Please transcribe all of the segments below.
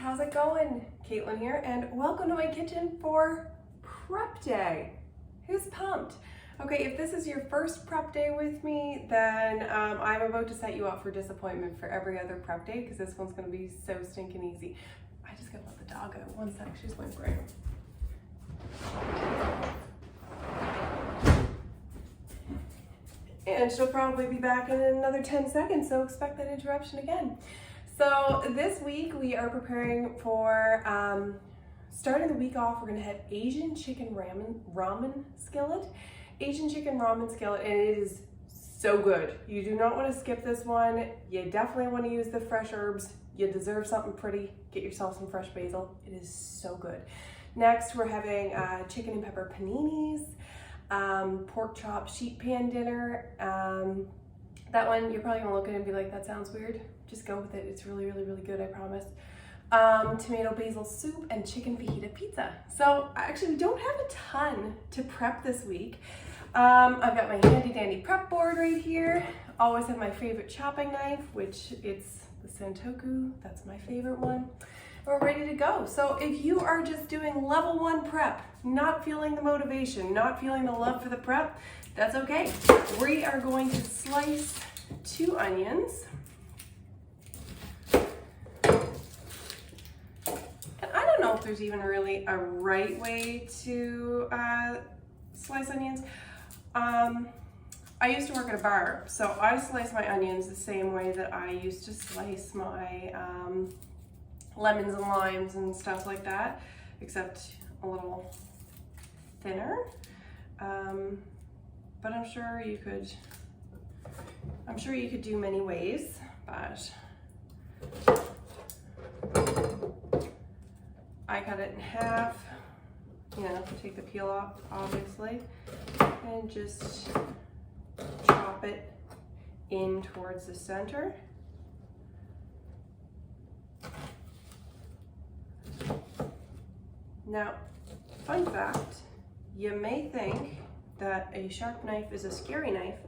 how's it going? Caitlin here, and welcome to my kitchen for prep day. Who's pumped? Okay, if this is your first prep day with me, then I'm about to set you up for disappointment for every other prep day because this one's gonna be so stinking easy. I just gotta let the dog out. One sec, she's whimpering. And she'll probably be back in another 10 seconds, so expect that interruption again. So this week we are preparing for, starting the week off, we're gonna have Asian Chicken Ramen Skillet. Asian Chicken Ramen Skillet, and it is so good. You do not wanna skip this one. You definitely wanna use the fresh herbs. You deserve something pretty. Get yourself some fresh basil. It is so good. Next, we're having chicken and pepper paninis. Pork chop sheet pan dinner. That one you're probably gonna look at it and be like, that sounds weird. Just go with it. It's really, really, really good, I promise. Tomato basil soup and chicken fajita pizza. So actually we don't have a ton to prep this week. I've got my handy dandy prep board right here. Always have my favorite chopping knife, which it's the Santoku. That's my favorite one. We're ready to go. So if you are just doing level 1 prep, not feeling the motivation, not feeling the love for the prep, that's okay. We are going to slice 2 onions. And I don't know if there's even really a right way to slice onions. I used to work at a bar, so I slice my onions the same way that I used to slice my lemons and limes and stuff like that, except a little thinner. But I'm sure you could do many ways, but I cut it in half, you know, take the peel off, obviously, and just chop it in towards the center. Now, fun fact, you may think that a sharp knife is a scary knife,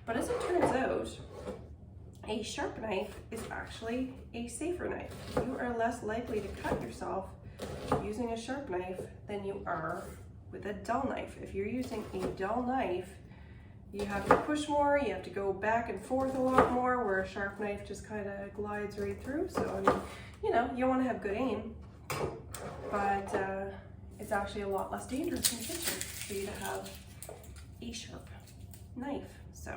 but as it turns out, a sharp knife is actually a safer knife. You are less likely to cut yourself using a sharp knife than you are with a dull knife. If you're using a dull knife, you have to push more, you have to go back and forth a lot more, where a sharp knife just kind of glides right through. So, I mean, you know, you want to have good aim, but it's actually a lot less dangerous in the kitchen for you to have a sharp knife. So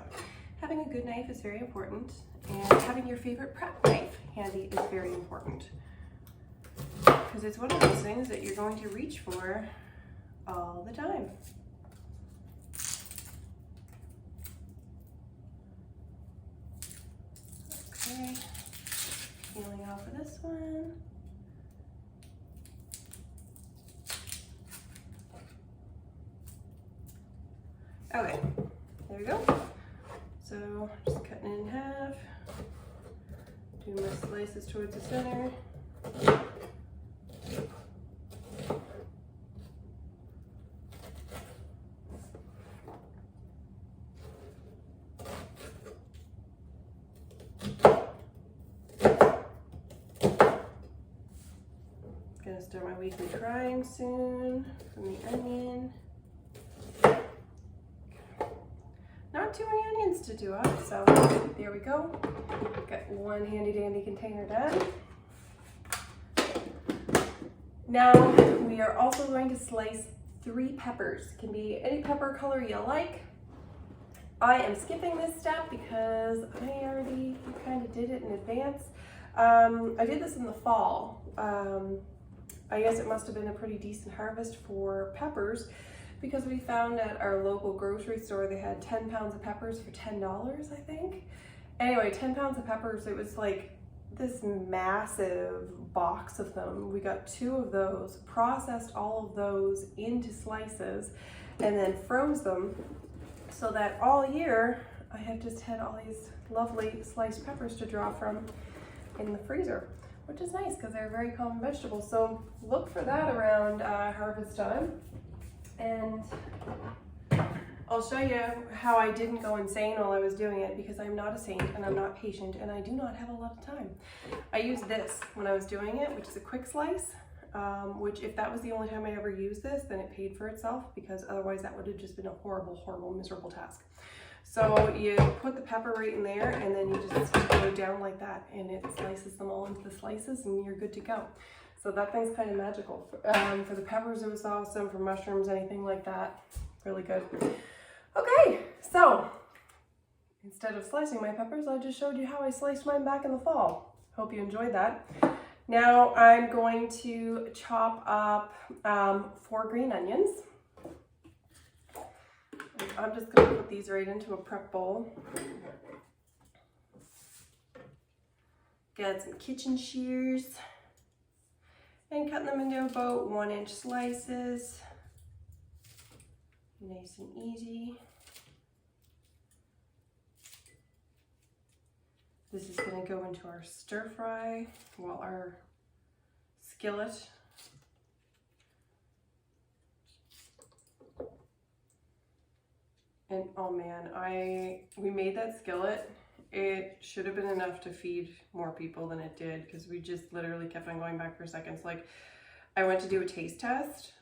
having a good knife is very important, and having your favorite prep knife handy is very important, because it's one of those things that you're going to reach for all the time. Okay, peeling off of this one. Okay, there we go. So just cutting it in half, do my slices towards the center. Gonna start my weekly drying soon from the onion. Not too many onions to do up, so there we go. Got one handy dandy container done. Now we are also going to slice 3 peppers. Can be any pepper color you like. I am skipping this step because I already kind of did it in advance. I did this in the fall. I guess it must have been a pretty decent harvest for peppers, because we found at our local grocery store they had 10 pounds of peppers for $10, I think. Anyway, 10 pounds of peppers, it was like this massive box of them. We got 2 of those, processed all of those into slices, and then froze them, so that all year I have just had all these lovely sliced peppers to draw from in the freezer, which is nice because they're a very common vegetable. So look for that around harvest time. And I'll show you how I didn't go insane while I was doing it, because I'm not a saint and I'm not patient and I do not have a lot of time. I used this when I was doing it, which is a quick slice, which if that was the only time I ever used this, then it paid for itself, because otherwise that would have just been a horrible, horrible, miserable task. So you put the pepper right in there and then you just go down like that and it slices them all into the slices and you're good to go. So that thing's kind of magical. For the peppers, it was awesome. For mushrooms, anything like that, really good. Okay, so instead of slicing my peppers, I just showed you how I sliced mine back in the fall. Hope you enjoyed that. Now I'm going to chop up 4 green onions. I'm just going to put these right into a prep bowl. Get some kitchen shears and cut them into about 1-inch slices. Nice and easy. This is going to go into our stir fry, well, our skillet. And oh man, we made that skillet. It should have been enough to feed more people than it did, because we just literally kept on going back for seconds. Like, I went to do a taste test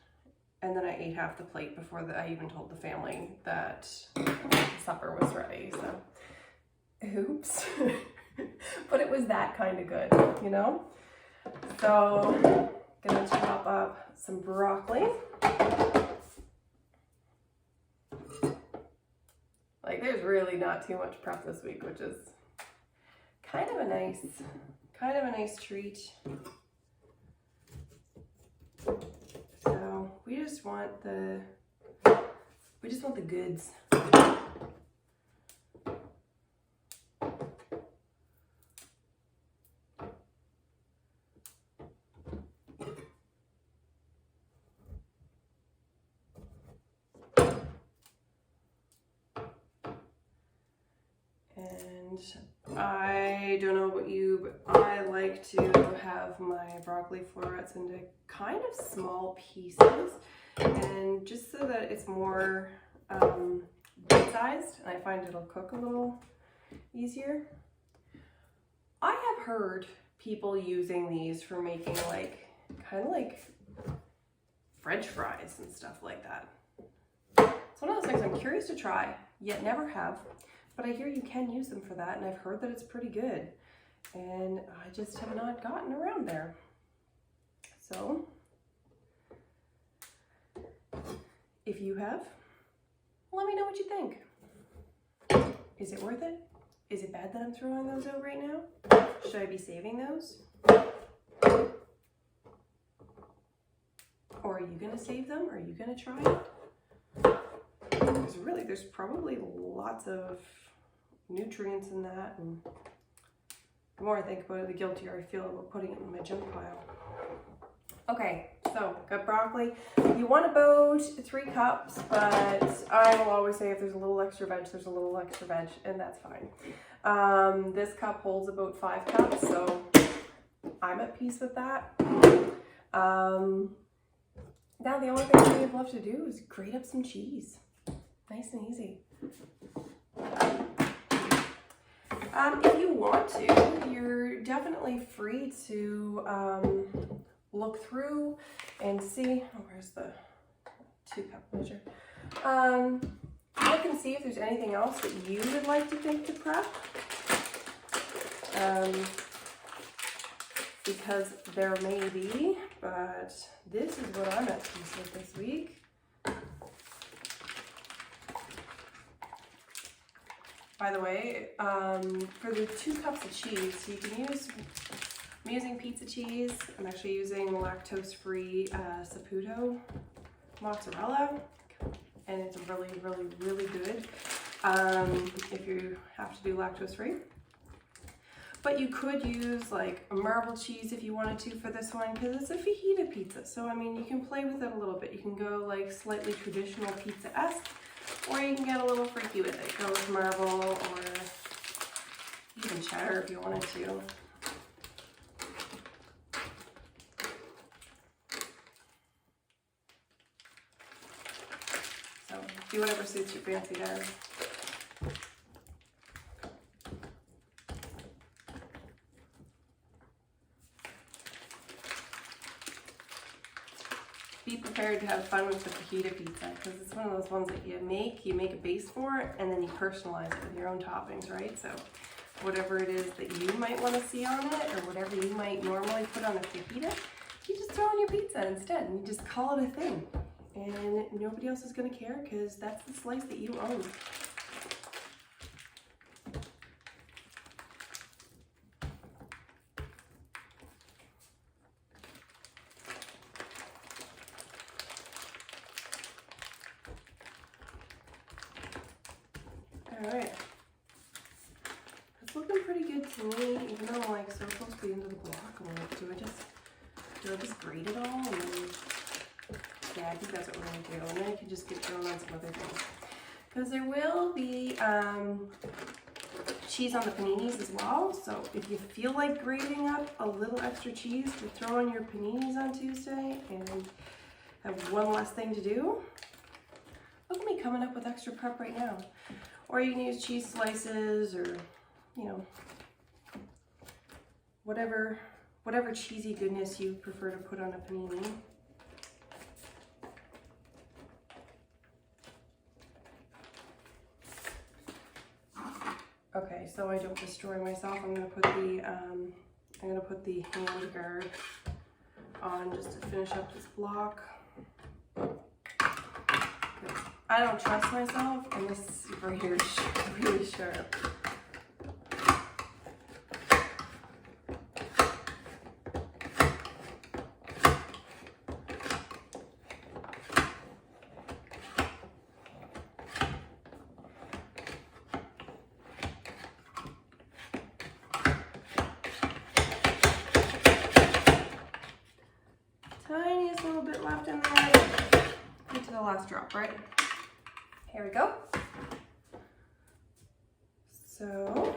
and then I ate half the plate before I even told the family that supper was ready. So, oops. But it was that kind of good, you know? So, gonna chop up some broccoli. Like, there's really not too much prep this week, which is kind of a nice treat. So we just want the goods. And I don't know about you, but I like to have my broccoli florets into kind of small pieces, and just so that it's more bite-sized, and I find it'll cook a little easier. I have heard people using these for making kind of like French fries and stuff like that. It's one of those things I'm curious to try, yet never have. But I hear you can use them for that, and I've heard that it's pretty good. And I just have not gotten around there. So, if you have, let me know what you think. Is it worth it? Is it bad that I'm throwing those out right now? Should I be saving those? Or are you gonna save them? Are you gonna try it? Because there's probably lots of nutrients in that, and the more I think about it, the guiltier I feel about putting it in my junk pile. Okay, so got broccoli. You want about 3 cups, but I will always say if there's a little extra veg, there's a little extra veg, and that's fine. This cup holds about 5 cups, so I'm at peace with that. Now the only thing we have left to do is grate up some cheese. Nice and easy. If you want to, you're definitely free to look through and see, oh, where's the 2-cup measure? Look and see if there's anything else that you would like to think to prep. Because there may be, but this is what I'm at peace with this week. By the way, for the 2 cups of cheese, you can use, I'm using pizza cheese. I'm actually using lactose-free Saputo mozzarella, and it's really, really, really good if you have to do lactose-free. But you could use like a marble cheese if you wanted to for this one, because it's a fajita pizza. So, I mean, you can play with it a little bit. You can go like slightly traditional pizza-esque, or you can get a little freaky with it. Go with marble or even cheddar if you wanted to. So Do whatever suits your fancy there. Be prepared to have fun with the fajita pizza, because it's one of those ones that you make a base for it, and then you personalize it with your own toppings, right? So whatever it is that you might want to see on it, or whatever you might normally put on a fajita, you just throw on your pizza instead, and you just call it a thing. And nobody else is going to care, because that's the slice that you own. Alright, it's looking pretty good to me, even though I'm like so close to the end of the block. I'm like, do I just grate it all? And then, yeah, I think that's what we're going to do. And then I can just get going on some other things. Because there will be cheese on the paninis as well. So if you feel like grating up a little extra cheese to throw on your paninis on Tuesday and have one less thing to do, look at me coming up with extra prep right now. Or you can use cheese slices, or, you know, whatever cheesy goodness you prefer to put on a panini. Okay, so I don't destroy myself. I'm gonna put the hand guard on just to finish up this block. I don't trust myself, and this right here is really sharp. Tiniest little bit left in there. Get to the last drop, right? Here we go. So,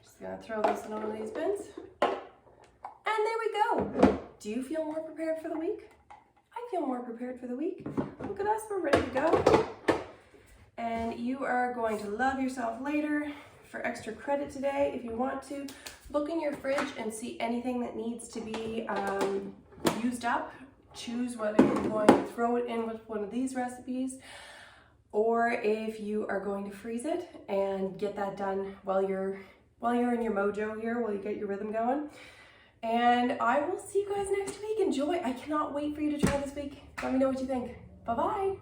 just gonna throw this in one of these bins. And there we go. Do you feel more prepared for the week? I feel more prepared for the week. Look at us, we're ready to go. And you are going to love yourself later. For extra credit today, if you want to, look in your fridge and see anything that needs to be used up. Choose whether you're going to throw it in with one of these recipes, or if you are going to freeze it and get that done while you're in your mojo here, while you get your rhythm going. And I will see you guys next week. Enjoy. I cannot wait for you to try this week. Let me know what you think. Bye-bye.